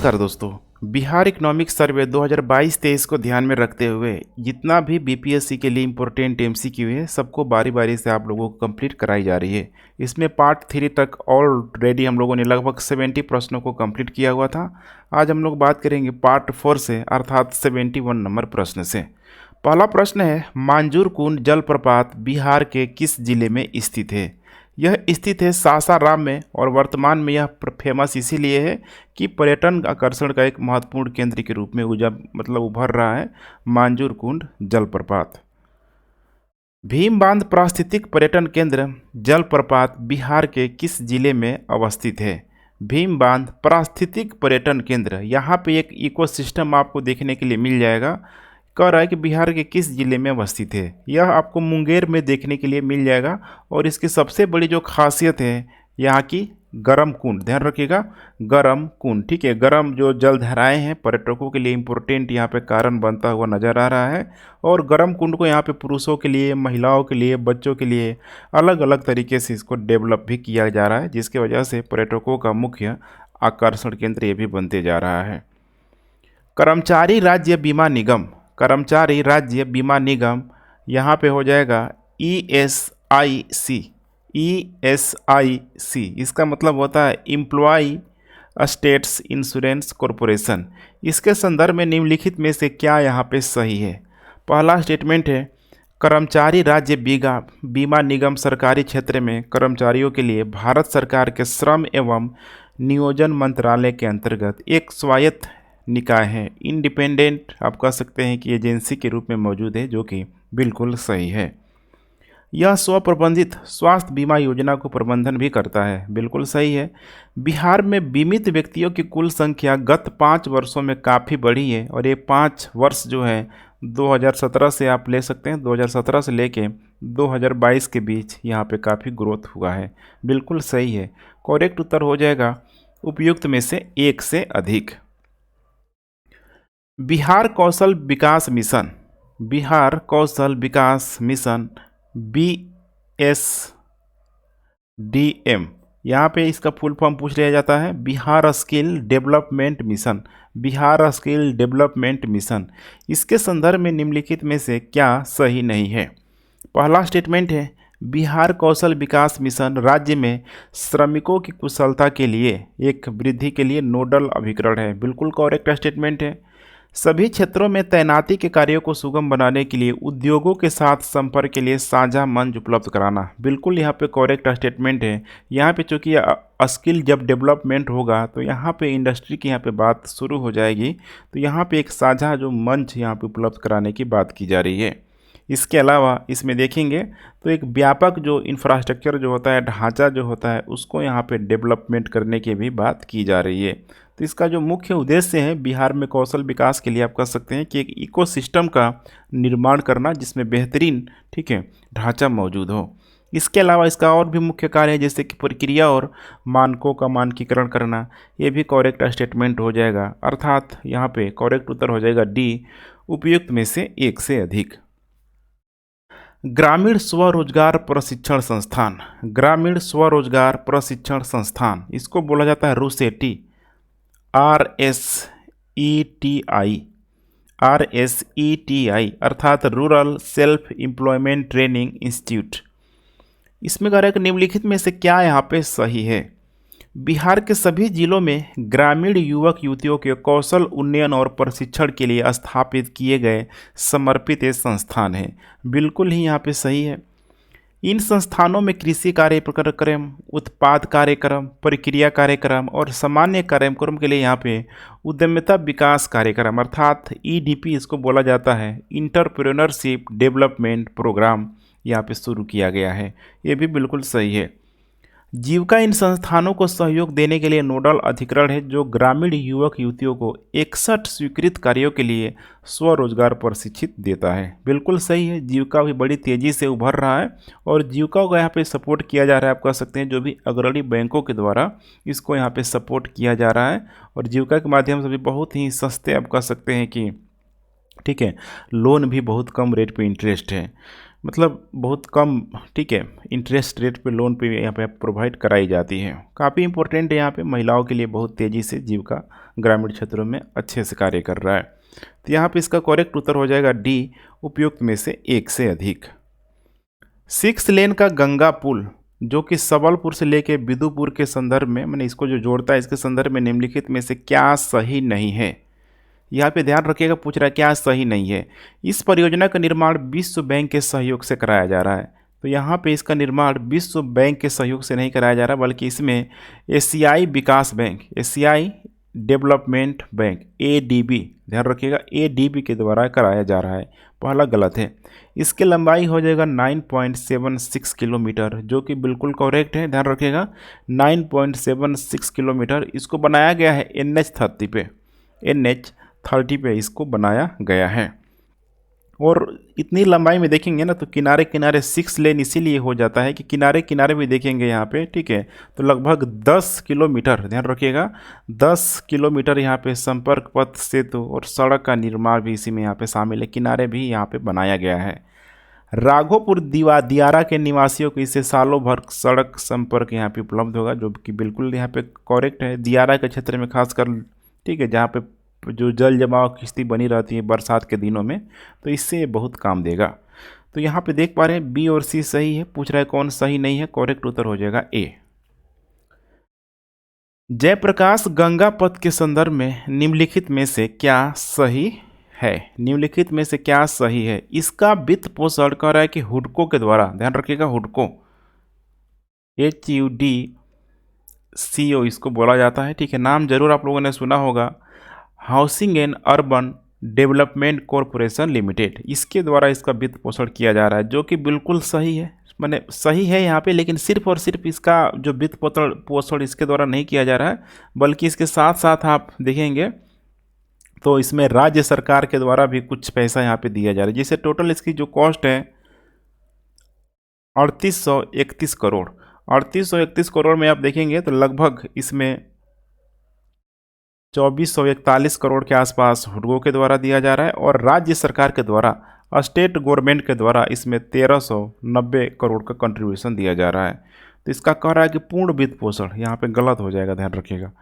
नमस्कार दोस्तों। Bihar economic survey 2022-23 को ध्यान में रखते हुए जितना भी बीपीएससी के लिए इम्पोर्टेंट एमसीक्यू है सबको बारी बारी से आप लोगों को कंप्लीट कराई जा रही है। इसमें पार्ट 3 तक ऑलरेडी हम लोगों ने लगभग 70 प्रश्नों को कंप्लीट किया हुआ था। आज हम लोग बात करेंगे पार्ट 4 से, अर्थात 71 नंबर प्रश्न से। पहला प्रश्न है, मांजूर कुंड जलप्रपात बिहार के किस जिले में स्थित है? यह स्थित है सासाराम में और वर्तमान में यह फेमस इसीलिए है कि पर्यटन आकर्षण का एक महत्वपूर्ण केंद्र के रूप में उभर रहा है मांजूर कुंड जलप्रपात। भीम बांध पारिस्थितिक पर्यटन केंद्र जलप्रपात बिहार के किस जिले में अवस्थित है? भीम बांध पारिस्थितिक पर्यटन केंद्र, यहाँ पे एक इकोसिस्टम आपको देखने के लिए मिल जाएगा। कह रहा है कि बिहार के किस जिले में अवस्थित है। यह आपको मुंगेर में देखने के लिए मिल जाएगा और इसकी सबसे बड़ी जो खासियत है यहाँ की गरम कुंड, ध्यान रखिएगा, गरम कुंड, ठीक है। गरम जो जलधाराएं हैं पर्यटकों के लिए इम्पोर्टेंट यहाँ पे कारण बनता हुआ नजर आ रहा है। और गरम कुंड को यहाँ पे पुरुषों के लिए, महिलाओं के लिए, बच्चों के लिए अलग अलग तरीके से इसको डेवलप भी किया जा रहा है, जिसकी वजह से पर्यटकों का मुख्य आकर्षण केंद्र ये भी बनते जा रहा है। कर्मचारी राज्य बीमा निगम, कर्मचारी राज्य बीमा निगम यहाँ पे हो जाएगा ESIC। ESIC इसका मतलब होता है एम्प्लॉय स्टेट्स इंश्योरेंस कॉरपोरेशन। इसके संदर्भ में निम्नलिखित में से क्या यहाँ पे सही है? पहला स्टेटमेंट है, कर्मचारी राज्य बीमा निगम सरकारी क्षेत्र में कर्मचारियों के लिए भारत सरकार के श्रम एवं नियोजन मंत्रालय के अंतर्गत एक स्वायत्त निकाय है, इंडिपेंडेंट आप कह सकते हैं कि एजेंसी के रूप में मौजूद है, जो कि बिल्कुल सही है। यह स्वप्रबंधित स्वास्थ्य बीमा योजना को प्रबंधन भी करता है, बिल्कुल सही है। बिहार में बीमित व्यक्तियों की कुल संख्या गत 5 वर्षों में काफ़ी बढ़ी है और ये 5 वर्ष जो है 2017 से आप ले सकते हैं, 2017 से लेके 2022 के बीच यहाँ पे काफ़ी ग्रोथ हुआ है, बिल्कुल सही है। करेक्ट उत्तर हो जाएगा उपयुक्त में से एक से अधिक। बिहार कौशल विकास मिशन, बिहार कौशल विकास मिशन BSDM, यहाँ पे इसका फुल फॉर्म पूछ लिया जाता है Bihar skill development mission, Bihar skill development mission. इसके संदर्भ में निम्नलिखित में से क्या सही नहीं है? पहला स्टेटमेंट है, बिहार कौशल विकास मिशन राज्य में श्रमिकों की कुशलता के लिए एक वृद्धि के लिए नोडल अभिकरण है, बिल्कुल करेक्ट स्टेटमेंट है। सभी क्षेत्रों में तैनाती के कार्यों को सुगम बनाने के लिए उद्योगों के साथ संपर्क के लिए साझा मंच उपलब्ध कराना, बिल्कुल यहाँ पे करेक्ट स्टेटमेंट है। यहाँ पे चूँकि स्किल जब डेवलपमेंट होगा तो यहाँ पे इंडस्ट्री की यहाँ पे बात शुरू हो जाएगी, तो यहाँ पे एक साझा जो मंच यहाँ पे उपलब्ध कराने की बात की जा रही है। इसके अलावा इसमें देखेंगे तो एक व्यापक जो इंफ्रास्ट्रक्चर जो होता है, ढांचा जो होता है, उसको यहाँ पे डेवलपमेंट करने की भी बात की जा रही है। तो इसका जो मुख्य उद्देश्य है बिहार में कौशल विकास के लिए आप कह सकते हैं कि एक इकोसिस्टम का निर्माण करना जिसमें बेहतरीन, ठीक है, ढांचा मौजूद हो। इसके अलावा इसका और भी मुख्य कार्य है, जैसे कि प्रक्रिया और मानकों का मानकीकरण करना, ये भी करेक्ट स्टेटमेंट हो जाएगा, अर्थात यहाँ पे करेक्ट उत्तर हो जाएगा D, उपयुक्त में से एक से अधिक। ग्रामीण स्वरोजगार प्रशिक्षण संस्थान, ग्रामीण स्वरोजगार प्रशिक्षण संस्थान, इसको बोला जाता है रूसेटी, RSETI अर्थात rural self employment training institute. इसमें कह रहा है कि निम्नलिखित में से क्या यहाँ पे सही है? बिहार के सभी जिलों में ग्रामीण युवक युवतियों के कौशल उन्नयन और प्रशिक्षण के लिए स्थापित किए गए समर्पित संस्थान हैं, बिल्कुल ही यहाँ पे सही है। इन संस्थानों में कृषि कार्यक्रम, उत्पाद कार्यक्रम, प्रक्रिया कार्यक्रम और सामान्य कार्यक्रम के लिए यहाँ पे उद्यमिता विकास कार्यक्रम अर्थात EDP इसको बोला जाता है, इंटरप्रेन्योरशिप डेवलपमेंट प्रोग्राम यहाँ पे शुरू किया गया है, ये भी बिल्कुल सही है। जीविका इन संस्थानों को सहयोग देने के लिए नोडल अधिकरण है जो ग्रामीण युवक युवतियों को 61 स्वीकृत कार्यों के लिए स्वरोजगार प्रशिक्षित देता है, बिल्कुल सही है। जीविका भी बड़ी तेज़ी से उभर रहा है और जीविका को यहाँ पे सपोर्ट किया जा रहा है, आप कह सकते हैं जो भी अग्रणी बैंकों के द्वारा इसको यहाँ पे सपोर्ट किया जा रहा है और जीविका के माध्यम से भी बहुत ही सस्ते आप कह सकते हैं कि, ठीक है, लोन भी बहुत कम रेट पे इंटरेस्ट है। मतलब बहुत कम, ठीक है, इंटरेस्ट रेट पे लोन पे यहाँ पे प्रोवाइड कराई जाती है। काफ़ी इंपॉर्टेंट है, यहाँ पे महिलाओं के लिए बहुत तेज़ी से जीविका ग्रामीण क्षेत्रों में अच्छे से कार्य कर रहा है। तो यहाँ पे इसका करेक्ट उत्तर हो जाएगा डी, उपयुक्त में से एक से अधिक। 6 लेन का गंगा पुल जो कि सबलपुर से लेके बिदुपुर के संदर्भ में, मैंने इसको जो जोड़ता है, इसके संदर्भ में निम्नलिखित में से क्या सही नहीं है। यहाँ पे ध्यान रखिएगा, पूछ रहा है क्या सही नहीं है। इस परियोजना का निर्माण विश्व बैंक के सहयोग से कराया जा रहा है। तो यहाँ पे इसका निर्माण विश्व बैंक के सहयोग से नहीं कराया जा रहा, बल्कि इसमें एशियाई विकास बैंक, एशियाई डेवलपमेंट बैंक, एडीबी, ध्यान रखिएगा, एडीबी के द्वारा कराया जा रहा है। पहला गलत है। इसकी लंबाई हो जाएगा 9.76 किलोमीटर, जो कि बिल्कुल करेक्ट है। ध्यान रखिएगा 9.76 किलोमीटर। इसको बनाया गया है NH30 पे, NH30 पे इसको बनाया गया है। और इतनी लंबाई में देखेंगे ना तो किनारे किनारे 6 लेन इसीलिए हो जाता है कि किनारे किनारे भी देखेंगे यहाँ पे, ठीक है। तो लगभग 10 किलोमीटर, ध्यान रखिएगा 10 किलोमीटर यहाँ पे संपर्क पथ, सेतु और सड़क का निर्माण भी इसी में यहाँ पे शामिल है। किनारे भी यहाँ पे बनाया गया है। राघोपुर दियारा के निवासियों को इससे सालों भर सड़क संपर्क यहाँ पे उपलब्ध होगा, जो कि बिल्कुल यहाँ पे करेक्ट है। दियारा के क्षेत्र में खासकर, ठीक है, जहाँ पे जो जल जमाव की स्थिति बनी रहती है बरसात के दिनों में, तो इससे ये बहुत काम देगा। तो यहाँ पे देख पा रहे हैं बी और सी सही है। पूछ रहा है कौन सही नहीं है, करेक्ट उत्तर हो जाएगा ए। जयप्रकाश गंगा पथ के संदर्भ में निम्नलिखित में से क्या सही है। निम्नलिखित में से क्या सही है। इसका वित्त पोषण कर रहा है कि हुडको के द्वारा, ध्यान रखिएगा हुडको, HUDCO इसको बोला जाता है, ठीक है। नाम जरूर आप लोगों ने सुना होगा, housing and urban development corporation limited, इसके द्वारा इसका वित्त पोषण किया जा रहा है, जो कि बिल्कुल सही है। मैंने सही है यहाँ पे, लेकिन सिर्फ और सिर्फ इसका जो वित्त पोषण इसके द्वारा नहीं किया जा रहा है, बल्कि इसके साथ साथ आप देखेंगे तो इसमें राज्य सरकार के द्वारा भी कुछ पैसा यहाँ पे दिया जा रहा है, जिससे टोटल इसकी जो कॉस्ट है 3831 करोड़। 3831 करोड़ में आप देखेंगे तो लगभग इसमें 2441 करोड़ के आसपास हुडको के द्वारा दिया जा रहा है, और राज्य सरकार के द्वारा, स्टेट गवर्नमेंट के द्वारा इसमें 1390 करोड़ का कंट्रीब्यूशन दिया जा रहा है। तो इसका कह रहा है कि पूर्ण वित्त पोषण, यहाँ पे गलत हो जाएगा, ध्यान रखिएगा।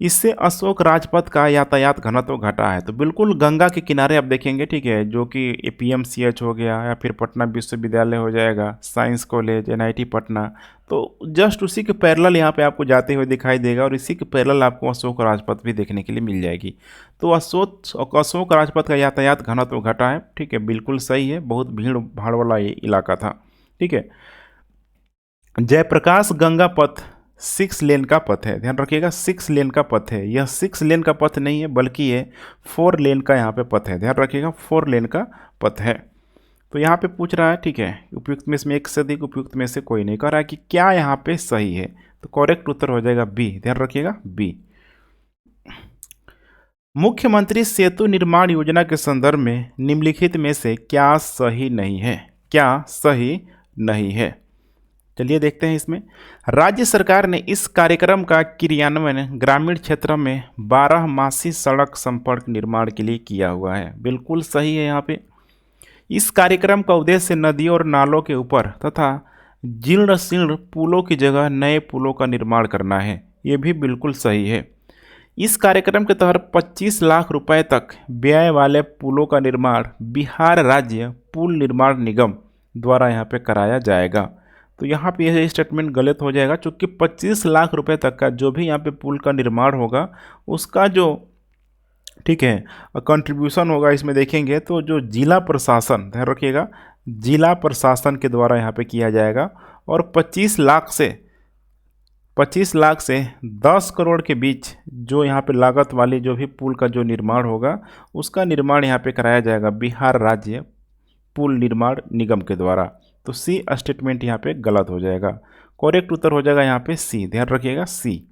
इससे अशोक राजपथ का यातायात घनत्व घटा है। तो बिल्कुल गंगा के किनारे आप देखेंगे, ठीक है, जो कि PMCH हो गया या फिर पटना विश्वविद्यालय हो जाएगा, साइंस कॉलेज, NIT पटना, तो जस्ट उसी के पैरेलल यहाँ पे आपको जाते हुए दिखाई देगा, और इसी के पैरेलल आपको अशोक राजपथ भी देखने के लिए मिल जाएगी। तो अशोक राजपथ का यातायात घनत्व घटा है, ठीक है, बिल्कुल सही है। बहुत भीड़ भाड़ वाला ये इलाका था, ठीक है। जयप्रकाश गंगा पथ 6 लेन का पथ है, ध्यान रखिएगा 6 लेन का पथ है। यह 6 लेन का पथ नहीं है, बल्कि ये 4 लेन का यहाँ पे पथ है, ध्यान रखिएगा 4 लेन का पथ है। तो यहाँ पे पूछ रहा है, ठीक है, उपयुक्त में से एक से अधिक, उपयुक्त में से कोई नहीं। कह रहा है कि क्या यहाँ पे सही है, तो करेक्ट उत्तर हो जाएगा बी, ध्यान रखिएगा बी। मुख्यमंत्री सेतु निर्माण योजना के संदर्भ में निम्नलिखित में से क्या सही नहीं है। क्या सही नहीं है, चलिए देखते हैं इसमें। राज्य सरकार ने इस कार्यक्रम का क्रियान्वयन ग्रामीण क्षेत्र में 12 मासी सड़क संपर्क निर्माण के लिए किया हुआ है, बिल्कुल सही है। यहाँ पे इस कार्यक्रम का उद्देश्य नदियों और नालों के ऊपर तथा जीर्ण शीर्ण पुलों की जगह नए पुलों का निर्माण करना है, ये भी बिल्कुल सही है। इस कार्यक्रम के तहत 25 लाख रुपए तक व्यय वाले पुलों का निर्माण बिहार राज्य पुल निर्माण निगम द्वारा यहाँ पे कराया जाएगा। तो यहाँ पे यह स्टेटमेंट गलत हो जाएगा, चूँकि 25 लाख रुपए तक का जो भी यहाँ पे पुल का निर्माण होगा, उसका जो, ठीक है, कंट्रीब्यूशन होगा इसमें देखेंगे तो जो जिला प्रशासन, ध्यान रखिएगा, जिला प्रशासन के द्वारा यहाँ पे किया जाएगा। और 25 लाख से 10 करोड़ के बीच जो यहाँ पे लागत वाली जो भी पुल का जो निर्माण होगा, उसका निर्माण यहाँ पे कराया जाएगा बिहार राज्य पुल निर्माण निगम के द्वारा। तो सी स्टेटमेंट यहाँ पे गलत हो जाएगा, करेक्ट उत्तर हो जाएगा यहाँ पे सी, ध्यान रखिएगा सी।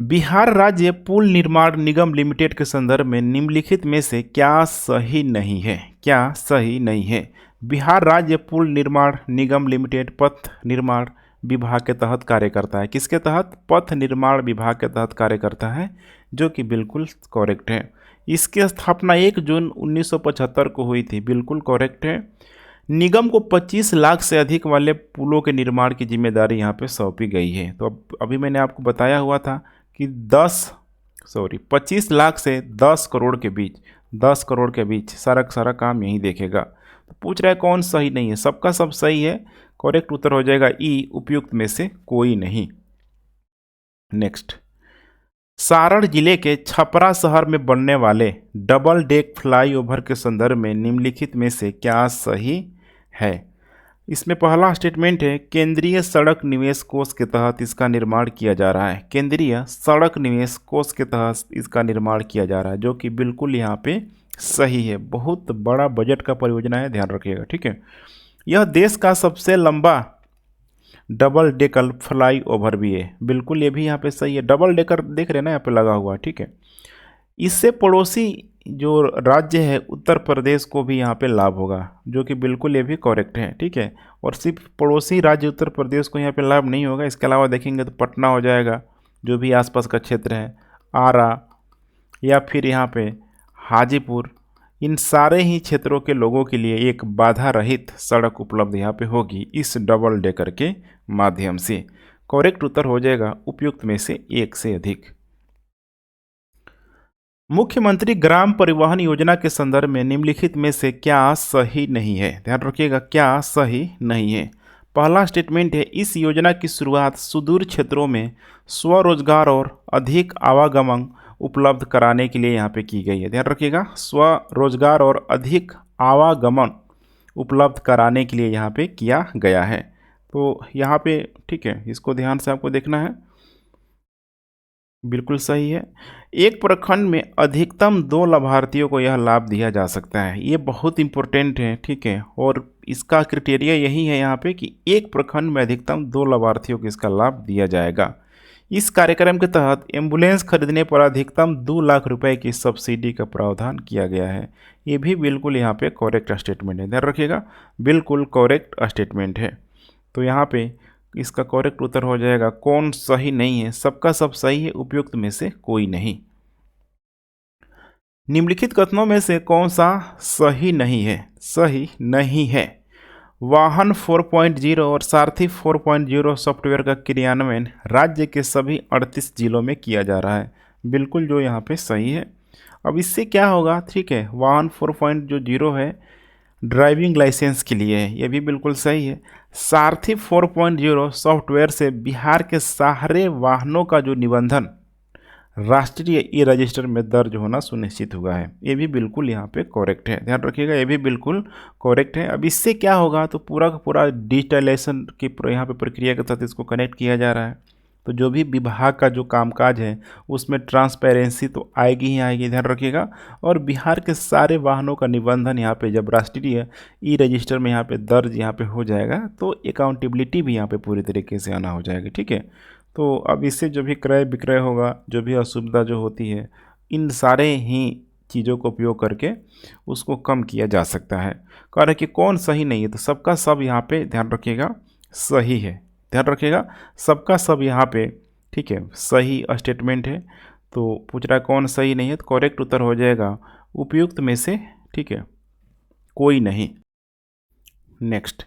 बिहार राज्य पुल निर्माण निगम लिमिटेड के संदर्भ में निम्नलिखित में से क्या सही नहीं है। क्या सही नहीं है। बिहार राज्य पुल निर्माण निगम लिमिटेड पथ निर्माण विभाग के तहत कार्य करता है। किसके तहत? पथ निर्माण विभाग के तहत कार्य करता है, जो कि बिल्कुल करेक्ट है। इसकी स्थापना 1 जून 1975 को हुई थी, बिल्कुल करेक्ट है। निगम को 25 लाख से अधिक वाले पुलों के निर्माण की जिम्मेदारी यहाँ पे सौंपी गई है। तो अब अभी मैंने आपको बताया हुआ था कि 25 लाख से 10 करोड़ के बीच, 10 करोड़ के बीच सारा काम यही देखेगा। तो पूछ रहा है कौन सही नहीं है, सबका सब सही है। करेक्ट उत्तर हो जाएगा ई, उपयुक्त में से कोई नहीं। नेक्स्ट, सारण जिले के छपरा शहर में बनने वाले डबल डेक फ्लाईओवर के संदर्भ में निम्नलिखित में से क्या सही है? इसमें पहला स्टेटमेंट है केंद्रीय सड़क निवेश कोष के तहत इसका निर्माण किया जा रहा है। केंद्रीय सड़क निवेश कोष के तहत इसका निर्माण किया जा रहा है, जो कि बिल्कुल यहाँ पे सही है। बहुत बड़ा बजट का परियोजना है, ध्यान रखिएगा, ठीक है। यह देश का सबसे लंबा डबल डेकर फ्लाई ओवर भी है, बिल्कुल ये भी यहाँ पे सही है। डबल डेकर देख रहे हैं ना यहाँ पे लगा हुआ, ठीक है। इससे पड़ोसी जो राज्य है उत्तर प्रदेश को भी यहाँ पे लाभ होगा, जो कि बिल्कुल ये भी करेक्ट है, ठीक है। और सिर्फ पड़ोसी राज्य उत्तर प्रदेश को यहाँ पे लाभ नहीं होगा, इसके अलावा देखेंगे तो पटना हो जाएगा, जो भी आसपास का क्षेत्र है, आरा या फिर यहाँ पे हाजीपुर, इन सारे ही क्षेत्रों के लोगों के लिए एक बाधा रहित सड़क उपलब्ध यहाँ पे होगी इस डबल डेकर के माध्यम से। करेक्ट उत्तर हो जाएगा उपयुक्त में से एक से अधिक। मुख्यमंत्री ग्राम परिवहन योजना के संदर्भ में निम्नलिखित में से क्या सही नहीं है? ध्यान रखिएगा, क्या सही नहीं है। पहला स्टेटमेंट है इस योजना की शुरुआत सुदूर क्षेत्रों में स्वरोजगार और अधिक आवागमन उपलब्ध कराने के लिए यहाँ पे की गई है। ध्यान रखिएगा, स्वरोजगार और अधिक आवागमन उपलब्ध कराने के लिए यहाँ पे किया गया है। तो यहाँ पे ठीक है, इसको ध्यान से आपको देखना है, बिल्कुल सही है। एक प्रखंड में अधिकतम 2 लाभार्थियों को यह लाभ दिया जा सकता है, ये बहुत इंपॉर्टेंट है, ठीक है। और इसका क्राइटेरिया यही है यहाँ पे कि एक प्रखंड में अधिकतम 2 लाभार्थियों को इसका लाभ दिया जाएगा। इस कार्यक्रम के तहत एम्बुलेंस खरीदने पर अधिकतम 2 लाख रुपए की सब्सिडी का प्रावधान किया गया है। ये भी बिल्कुल यहाँ पे करेक्ट स्टेटमेंट है, ध्यान रखिएगा, बिल्कुल करेक्ट स्टेटमेंट है। तो यहाँ पे इसका करेक्ट उत्तर हो जाएगा कौन सही नहीं है, सबका सब सही है, उपयुक्त में से कोई नहीं। निम्नलिखित कथनों में से कौन सा सही नहीं है? सही नहीं है वाहन 4.0 और सारथी 4.0 सॉफ्टवेयर का क्रियान्वयन राज्य के सभी 38 जिलों में किया जा रहा है, बिल्कुल जो यहाँ पे सही है। अब इससे क्या होगा, ठीक है, वाहन 4.0 है ड्राइविंग लाइसेंस के लिए है, ये भी बिल्कुल सही है। सारथी 4.0 सॉफ्टवेयर से बिहार के सारे वाहनों का जो निबंधन राष्ट्रीय ई रजिस्टर में दर्ज होना सुनिश्चित हुआ है, ये भी बिल्कुल यहाँ पे करेक्ट है, ध्यान रखिएगा, ये भी बिल्कुल करेक्ट है। अब इससे क्या होगा, तो पूरा का पूरा डिजिटलाइजेशन की यहाँ पे प्रक्रिया के साथ इसको कनेक्ट किया जा रहा है। तो जो भी विभाग का जो कामकाज है उसमें ट्रांसपेरेंसी तो आएगी ही आएगी, ध्यान रखिएगा। और बिहार के सारे वाहनों का निबंधन यहाँ पे जब राष्ट्रीय ई रजिस्टर में यहाँ पे दर्ज यहाँ पे हो जाएगा तो अकाउंटेबिलिटी भी यहाँ पे पूरी तरीके से आना हो जाएगी, ठीक है। तो अब इससे जो भी क्रय विक्रय होगा, जो भी असुविधा जो होती है, इन सारे ही चीज़ों को उपयोग करके उसको कम किया जा सकता है। कह रहे कि कौन सही नहीं है, तो सबका सब यहाँ पे ध्यान रखिएगा सही है, ध्यान रखिएगा, सबका सब यहाँ पे ठीक है सही स्टेटमेंट है। तो पूछ रहा है कौन सही नहीं है, तो करेक्ट उत्तर हो जाएगा उपयुक्त में से, ठीक है, कोई नहीं। नेक्स्ट,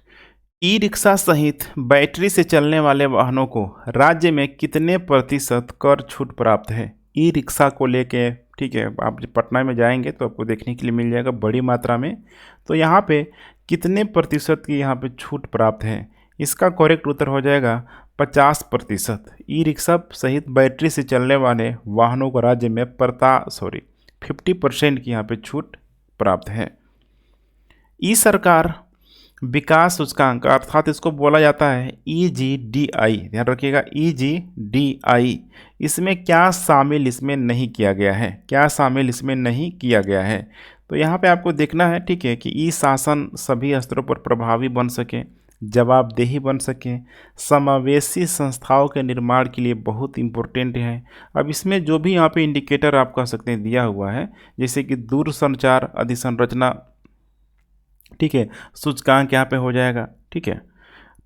ई रिक्शा सहित बैटरी से चलने वाले वाहनों को राज्य में कितने प्रतिशत कर छूट प्राप्त है? ई रिक्शा को लेके, ठीक है, आप जब पटना में जाएंगे तो आपको देखने के लिए मिल जाएगा बड़ी मात्रा में। तो यहाँ पे कितने प्रतिशत की यहाँ पे छूट प्राप्त है? इसका करेक्ट उत्तर हो जाएगा 50%। ई रिक्शा सहित बैटरी से चलने वाले वाहनों को राज्य में 50% की यहाँ पे छूट प्राप्त है। ई सरकार विकास सूचकांक अर्थात इसको बोला जाता है EGDI, ध्यान रखिएगा EGDI, इसमें क्या शामिल इसमें नहीं किया गया है? क्या शामिल इसमें नहीं किया गया है? तो यहाँ पे आपको देखना है, ठीक है, कि ई शासन सभी स्तरों पर प्रभावी बन सके, जवाबदेही बन सके, समावेशी संस्थाओं के निर्माण के लिए बहुत इम्पोर्टेंट है। अब इसमें जो भी यहाँ पे इंडिकेटर आप कह सकते हैं दिया हुआ है, जैसे कि दूरसंचार अधिसंरचना, ठीक है, सूचकांक यहाँ पे हो जाएगा, ठीक है।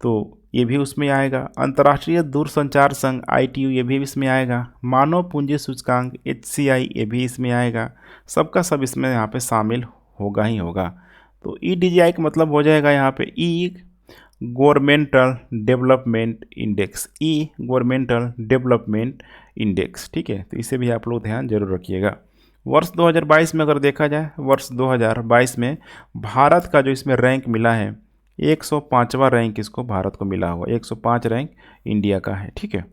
तो ये भी उसमें आएगा। अंतर्राष्ट्रीय दूरसंचार संघ ITU ये भी इसमें आएगा। मानव पूंजी सूचकांक HCI ये भी इसमें आएगा। सबका सब इसमें यहाँ पे शामिल होगा ही होगा। तो EDGI का मतलब हो जाएगा यहाँ पे ई गवर्नमेंटल डेवलपमेंट इंडेक्स, ई गवर्नमेंटल डेवलपमेंट इंडेक्स। ठीक है, तो इसे भी आप लोग ध्यान जरूर रखिएगा। वर्ष 2022 में अगर देखा जाए, वर्ष 2022 में भारत का जो इसमें रैंक मिला है 105वां रैंक इसको भारत को मिला हुआ, 105 रैंक इंडिया का है। ठीक है,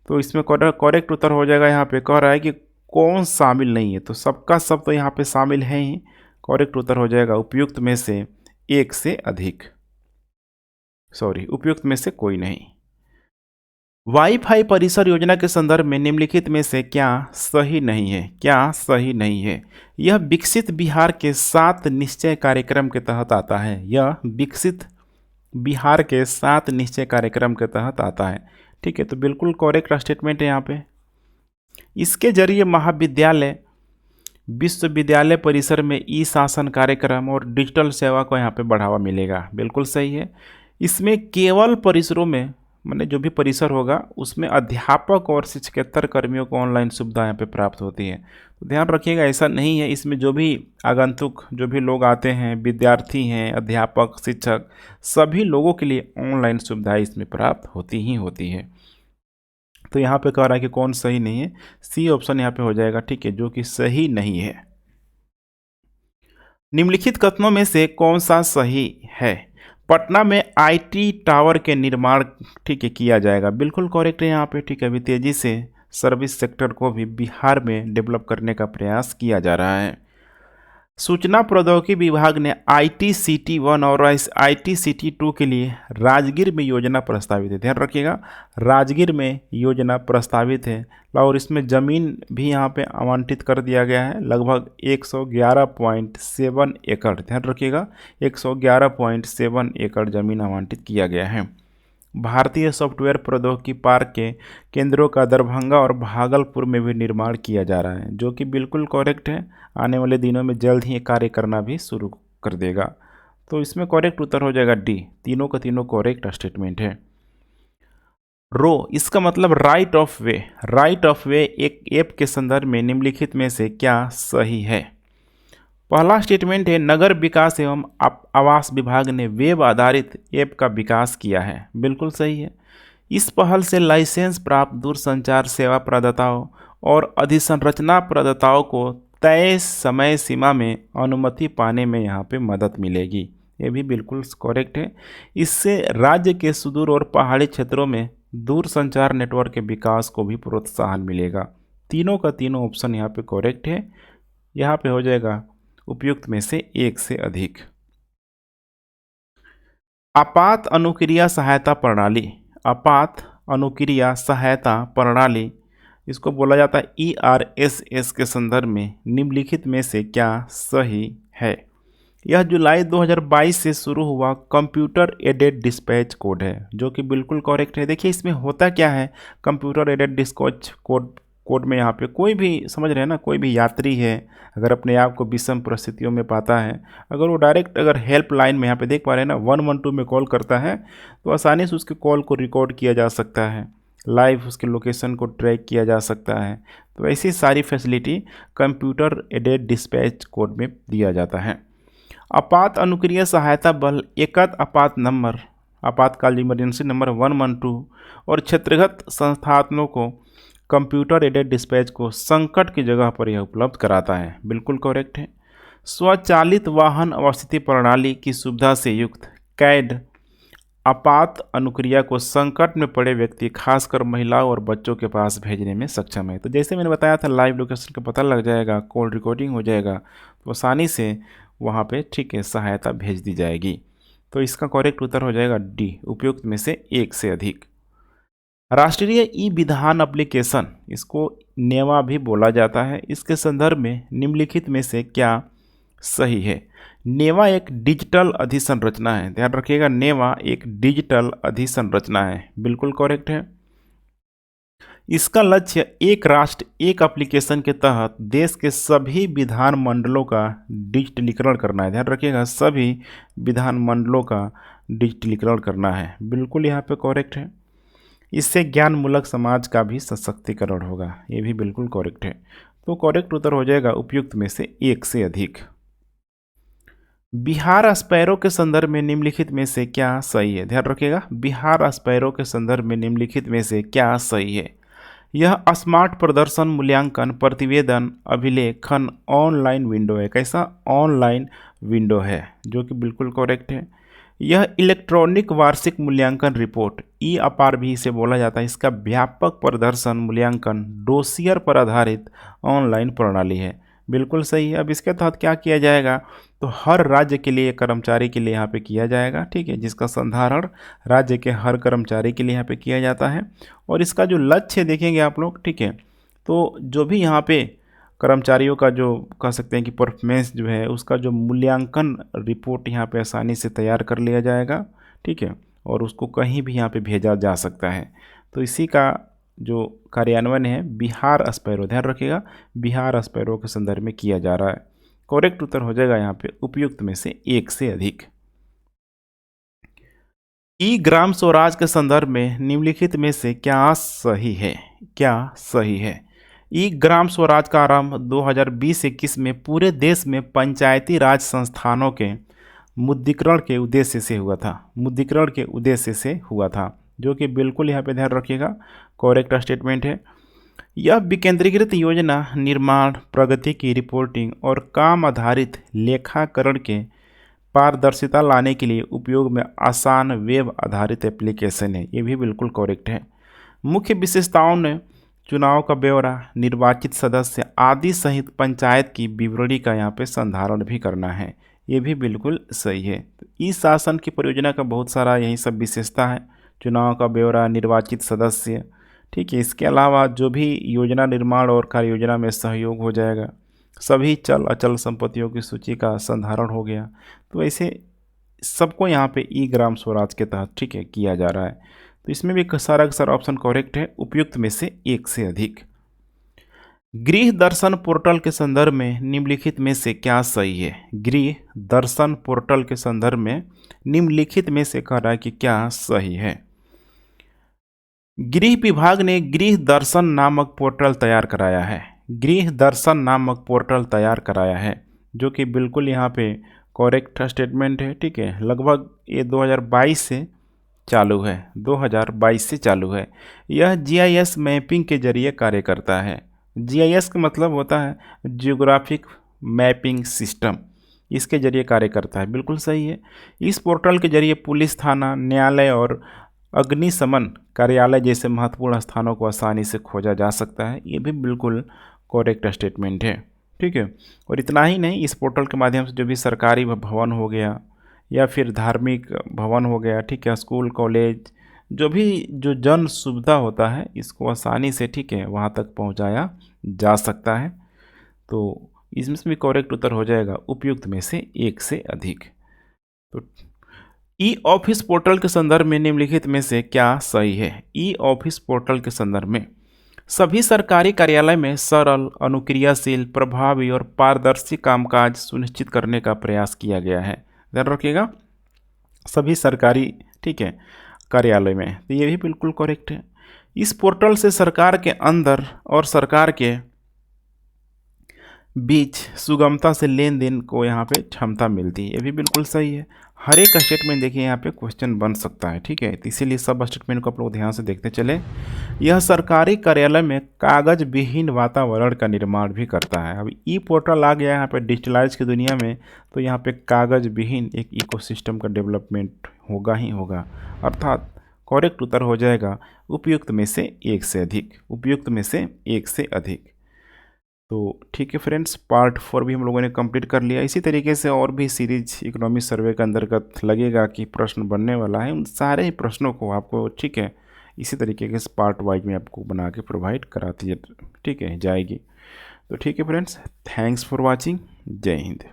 तो इसमें करेक्ट उत्तर हो जाएगा। यहाँ पे कह रहा है कि कौन शामिल नहीं है, तो सबका सब तो यहाँ पे शामिल है ही। करेक्ट उत्तर हो जाएगा उपयुक्त में से एक से अधिक, सॉरी उपयुक्त में से कोई नहीं। वाईफाई परिसर योजना के संदर्भ में निम्नलिखित में से क्या सही नहीं है, क्या सही नहीं है? यह विकसित बिहार के 7 निश्चय कार्यक्रम के तहत आता है। यह विकसित बिहार के 7 निश्चय कार्यक्रम के तहत आता है। ठीक है, तो बिल्कुल करेक्ट स्टेटमेंट है यहाँ पे। इसके जरिए महाविद्यालय विश्वविद्यालय परिसर में ई शासन कार्यक्रम और डिजिटल सेवा को यहाँ पे बढ़ावा मिलेगा। बिल्कुल सही है। इसमें केवल परिसरों में, माने जो भी परिसर होगा उसमें अध्यापक और शिक्षकेतर कर्मियों को ऑनलाइन सुविधा यहाँ पे प्राप्त होती है। तो ध्यान रखिएगा, ऐसा नहीं है। इसमें जो भी आगंतुक, जो भी लोग आते हैं, विद्यार्थी हैं, अध्यापक, शिक्षक, सभी लोगों के लिए ऑनलाइन सुविधाएं इसमें प्राप्त होती ही होती है। तो यहाँ पे कह रहा है कि कौन सही नहीं है, सी ऑप्शन यहाँ पे हो जाएगा। ठीक है, जो कि सही नहीं है। निम्नलिखित कथनों में से कौन सा सही है? पटना में IT टावर के निर्माण, ठीक है, किया जाएगा। बिल्कुल करेक्ट है यहाँ पे। ठीक है, अभी तेजी से सर्विस सेक्टर को भी बिहार में डेवलप करने का प्रयास किया जा रहा है। सूचना प्रौद्योगिकी विभाग ने ITCT 1 और ITCT 2 के लिए राजगीर में योजना प्रस्तावित है। ध्यान रखिएगा, राजगीर में योजना प्रस्तावित है और इसमें ज़मीन भी यहाँ पे आवंटित कर दिया गया है, लगभग 111.7 एकड़। ध्यान रखिएगा, 111.7 एकड़ ज़मीन आवंटित किया गया है। भारतीय सॉफ्टवेयर प्रौद्योगिकी पार्क के केंद्रों का दरभंगा और भागलपुर में भी निर्माण किया जा रहा है, जो कि बिल्कुल करेक्ट है। आने वाले दिनों में जल्द ही कार्य करना भी शुरू कर देगा। तो इसमें करेक्ट उत्तर हो जाएगा डी। तीनों का तीनों करेक्ट स्टेटमेंट है। रो, इसका मतलब right of way. Right of वे एक ऐप के संदर्भ में निम्नलिखित में से क्या सही है? पहला स्टेटमेंट है, नगर विकास एवं आवास विभाग ने वेब आधारित ऐप का विकास किया है। बिल्कुल सही है। इस पहल से लाइसेंस प्राप्त दूरसंचार सेवा प्रदाताओं और अधिसंरचना प्रदाताओं को तय समय सीमा में अनुमति पाने में यहाँ पे मदद मिलेगी। ये भी बिल्कुल करेक्ट है। इससे राज्य के सुदूर और पहाड़ी क्षेत्रों में दूरसंचार नेटवर्क के विकास को भी प्रोत्साहन मिलेगा। तीनों का तीनों ऑप्शन यहाँ पे करेक्ट है। यहाँ पे हो जाएगा उपयुक्त में से एक से अधिक। आपात अनुक्रिया सहायता प्रणाली, आपात अनुक्रिया सहायता प्रणाली, इसको बोला जाता है ERSS के संदर्भ में निम्नलिखित में से क्या सही है? यह जुलाई 2022 से शुरू हुआ कंप्यूटर एडेड डिस्पैच कोड है, जो कि बिल्कुल करेक्ट है। देखिए इसमें होता क्या है, कंप्यूटर एडेड डिस्पैच कोड में यहाँ पे कोई भी, समझ रहे हैं ना, कोई भी यात्री है अगर अपने आप को विषम परिस्थितियों में पाता है, अगर वो डायरेक्ट अगर हेल्पलाइन में यहाँ पे देख पा रहे हैं ना 112 में कॉल करता है, तो आसानी से उसके कॉल को रिकॉर्ड किया जा सकता है, लाइव उसके लोकेशन को ट्रैक किया जा सकता है। तो ऐसी सारी facility computer aided dispatch code में दिया जाता है। आपात अनुक्रिया सहायता बल एकत आपात नंबर, आपातकाल इमरजेंसी नंबर 112 और क्षेत्रगत संस्थानों को कंप्यूटर एडेड डिस्पैच को संकट की जगह पर यह उपलब्ध कराता है। बिल्कुल करेक्ट है। स्वचालित वाहन अवस्थिति प्रणाली की सुविधा से युक्त कैड आपात अनुक्रिया को संकट में पड़े व्यक्ति, खासकर महिलाओं और बच्चों के पास भेजने में सक्षम है। तो जैसे मैंने बताया था, लाइव लोकेशन का पता लग जाएगा, कॉल रिकॉर्डिंग हो जाएगा, तो आसानी से वहाँ पे, ठीक है, सहायता भेज दी जाएगी। तो इसका करेक्ट उत्तर हो जाएगा डी, उपयुक्त में से एक से अधिक। राष्ट्रीय ई विधान एप्लीकेशन, इसको नेवा भी बोला जाता है, इसके संदर्भ में निम्नलिखित में से क्या सही है? नेवा एक डिजिटल अधिसंरचना है। ध्यान रखिएगा, नेवा एक डिजिटल अधिसंरचना है। बिल्कुल करेक्ट है। इसका लक्ष्य एक राष्ट्र एक एप्लीकेशन के तहत देश के सभी विधान मंडलों का डिजिटलीकरण करना है। ध्यान रखिएगा, सभी विधान मंडलों का डिजिटलीकरण करना है। बिल्कुल यहाँ पे करेक्ट है। इससे ज्ञानमूलक समाज का भी सशक्तिकरण होगा, ये भी बिल्कुल करेक्ट है। तो करेक्ट उत्तर हो जाएगा उपयुक्त में से एक से अधिक। बिहार स्पैरो के संदर्भ में निम्नलिखित में से क्या सही है? ध्यान रखिएगा, बिहार स्पैरो के संदर्भ में निम्नलिखित में से क्या सही है? यह स्मार्ट प्रदर्शन मूल्यांकन प्रतिवेदन अभिलेखन ऑनलाइन विंडो है। कैसा? ऑनलाइन विंडो है, जो कि बिल्कुल करेक्ट है। यह इलेक्ट्रॉनिक वार्षिक मूल्यांकन रिपोर्ट ई-अपार भी इसे बोला जाता है, इसका व्यापक प्रदर्शन मूल्यांकन डोसियर पर आधारित ऑनलाइन प्रणाली है। बिल्कुल सही है। अब इसके तहत क्या किया जाएगा? तो हर राज्य के लिए, कर्मचारी के लिए यहाँ पे किया जाएगा, ठीक है, जिसका संधारण राज्य के हर कर्मचारी के लिए यहाँ पे किया जाता है। और इसका जो लक्ष्य देखेंगे आप लोग, ठीक है, तो जो भी यहाँ पे कर्मचारियों का जो कह सकते हैं कि परफॉर्मेंस जो है, उसका जो मूल्यांकन रिपोर्ट यहाँ पे आसानी से तैयार कर लिया जाएगा, ठीक है, और उसको कहीं भी यहाँ पे भेजा जा सकता है। तो इसी का जो कार्यान्वयन है बिहार स्पैरो, ध्यान रखिएगा, बिहार स्पैरो के संदर्भ में किया जा रहा है। करेक्ट उत्तर हो जाएगा यहाँ पे उपयुक्त में से एक से अधिक। ई ग्राम स्वराज के संदर्भ में निम्नलिखित में से क्या सही है? क्या सही है? ई ग्राम स्वराज का आरंभ 2020-21 में पूरे देश में पंचायती राज संस्थानों के मुद्रीकरण के उद्देश्य से हुआ था। मुद्रीकरण के उद्देश्य से हुआ था, जो कि बिल्कुल यहाँ पे ध्यान रखिएगा करेक्ट स्टेटमेंट है। यह विकेंद्रीकृत योजना निर्माण, प्रगति की रिपोर्टिंग और काम आधारित लेखाकरण के पारदर्शिता लाने के लिए उपयोग में आसान वेब आधारित एप्लीकेशन है। ये भी बिल्कुल करेक्ट है। मुख्य विशेषताओं ने चुनाव का ब्यौरा, निर्वाचित सदस्य आदि सहित पंचायत की विवरणी का यहाँ पे संधारण भी करना है। ये भी बिल्कुल सही है। तो ई शासन की परियोजना का बहुत सारा यही सब विशेषता है, चुनाव का ब्यौरा, निर्वाचित सदस्य, ठीक है। इसके अलावा जो भी योजना निर्माण और कार्य योजना में सहयोग हो जाएगा, सभी चल अचल संपत्तियों की सूची का संधारण हो गया। तो ऐसे सबको यहाँ पे ई ग्राम स्वराज के तहत, ठीक है, किया जा रहा है। तो इसमें भी सारा का सारा ऑप्शन करेक्ट है, उपयुक्त में से एक से अधिक। गृह दर्शन पोर्टल के संदर्भ में निम्नलिखित में से क्या सही है? गृह दर्शन पोर्टल के संदर्भ में निम्नलिखित में से कह रहा है कि क्या सही है? गृह विभाग ने गृह दर्शन नामक पोर्टल तैयार कराया है। गृह दर्शन नामक पोर्टल तैयार कराया है, जो कि बिल्कुल यहाँ पे करेक्ट स्टेटमेंट है, ठीक है। लगभग ये 2022 से चालू है, 2022 से चालू है। यह जीआईएस मैपिंग के जरिए कार्य करता है। जीआईएस का मतलब होता है जियोग्राफिक मैपिंग सिस्टम, इसके जरिए कार्य करता है। बिल्कुल सही है। इस पोर्टल के जरिए पुलिस थाना, न्यायालय और अग्निशमन कार्यालय जैसे महत्वपूर्ण स्थानों को आसानी से खोजा जा सकता है। ये भी बिल्कुल करेक्ट स्टेटमेंट है, ठीक है। और इतना ही नहीं, इस पोर्टल के माध्यम से जो भी सरकारी भवन हो गया या फिर धार्मिक भवन हो गया, ठीक है, स्कूल कॉलेज, जो भी जो जन सुविधा होता है, इसको आसानी से, ठीक है, वहाँ तक पहुँचाया जा सकता है। तो इसमें भी करेक्ट उत्तर हो जाएगा उपयुक्त में से एक से अधिक। तो ई ऑफिस पोर्टल के संदर्भ में निम्नलिखित में से क्या सही है? ई ऑफिस पोर्टल के संदर्भ में सभी सरकारी कार्यालय में सरल, अनुक्रियाशील, प्रभावी और पारदर्शी कामकाज सुनिश्चित करने का प्रयास किया गया है। ध्यान रखिएगा, सभी सरकारी, ठीक है, कार्यालय में। तो ये भी बिल्कुल करेक्ट है। इस पोर्टल से सरकार के अंदर और सरकार के बीच सुगमता से लेन देन को यहाँ पे क्षमता मिलती है। ये भी बिल्कुल सही है। हर एक स्टेटमेंट देखिए यहाँ पे क्वेश्चन बन सकता है, ठीक है, तो इसीलिए सब स्टेटमेंट को आप लोग ध्यान से देखते चले। यह सरकारी कार्यालय में कागज विहीन वातावरण का निर्माण भी करता है। अब ई पोर्टल आ गया यहाँ पे डिजिटलाइज की दुनिया में, तो यहाँ पे कागज विहीन एक इकोसिस्टम का डेवलपमेंट होगा ही होगा। अर्थात करेक्ट उत्तर हो जाएगा उपयुक्त में से एक से अधिक। उपयुक्त में से एक से अधिक। तो ठीक है फ्रेंड्स, पार्ट 4 भी हम लोगों ने कंप्लीट कर लिया। इसी तरीके से और भी सीरीज इकोनॉमी सर्वे के अंतर्गत लगेगा कि प्रश्न बनने वाला है, उन सारे ही प्रश्नों को आपको, ठीक है, इसी तरीके के पार्ट वाइज में आपको बना के प्रोवाइड कराती है, ठीक है, जाएगी। तो ठीक है फ्रेंड्स, थैंक्स फॉर वाचिंग। जय हिंद।